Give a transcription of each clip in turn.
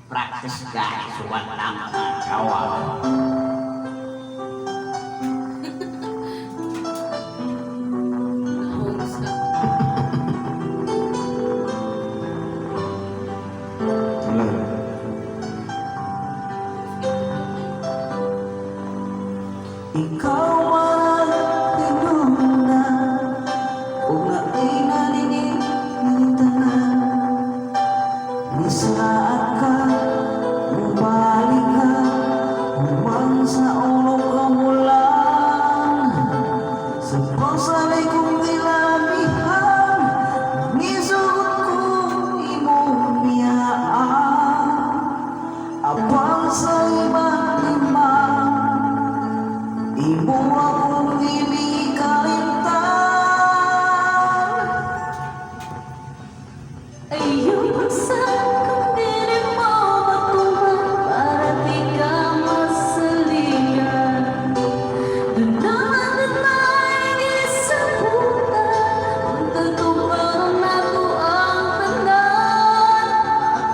Practice guys, walang magawa. Naubos ka. Ikaw ang pinuna kung ako'y naninita na nisaat ka, bumalik ka umang sa ulo ka mulan sa pagsalay kong dilamihan nisugot kong imong biyaan apang sa iba-iba. Imo akong inikalintang. Ayun saan kung di mo matuman para di ka masaligan. Doon naman tayo isabutan kung tatupan nato ang tanan.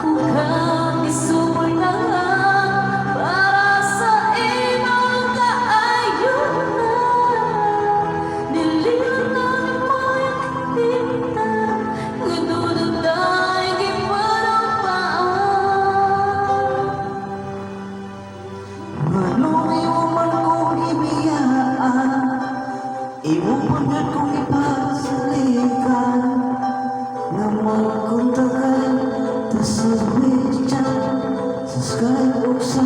Ako kang isubol na lang para sa imong kaayunan. Nililang mo'y kapitan, ngadudod tayo giparapaan. Nganong imo man kong ibiyaan, imo pagkat kong ipasalikan na magkontakan ta sa WeChat, sa Skype o sa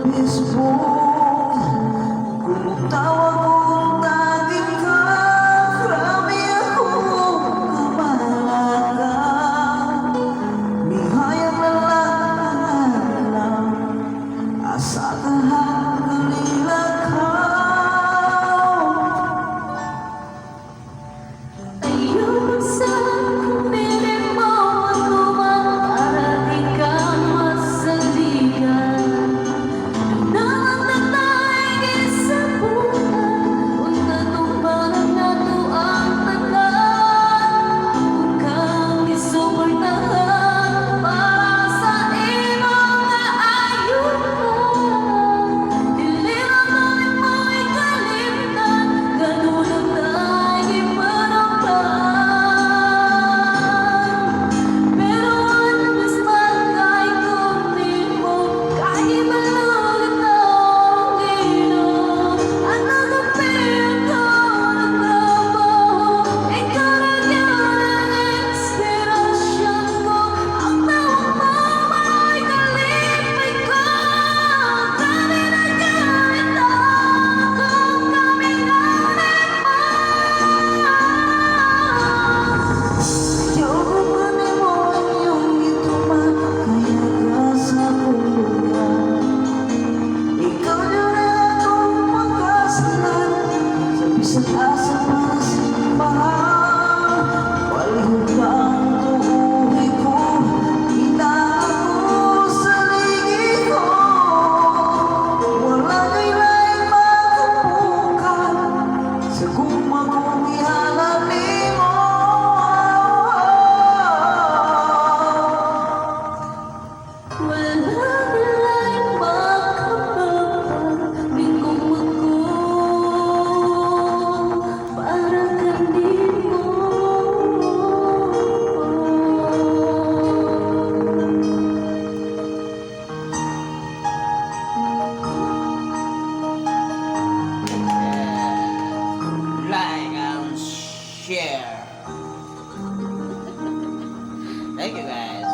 Facebook. Kung tawag kong tagin ka, grabe akong kamalakan. Mihayag na lang asa ka kalilakaw. Ayun saan kung di mo matuman para di ka masaligan. Doon naman tayo isabutan kung tatupan nato ang tanan. Ako kang isubol na lang para sa imong kaayunan. Nililang mo'y kalimtan, ganun tayo giparapaan. Pero anong man kay kung di mo kaya malulit na orong inom. Ang nagapil ko nagtrabaho, ikaw na yun ang inspirasyon ko. Ang tawag mo mo'y kalipay ko. Kami na yun ako, kami na Ayoko man mo iyong ituman, kaya ka sa kulungan. Ikaw yun akong pagkasalan, sa bisag asa para simbahan. Walihog ka ang tuuhi ko, inako sa ligi ko. Wala kay lain makapukan, sa gumagong ihalali mo. Wala nila'y makapagpag Bingkong ako para kanino. Like and share. Thank you guys.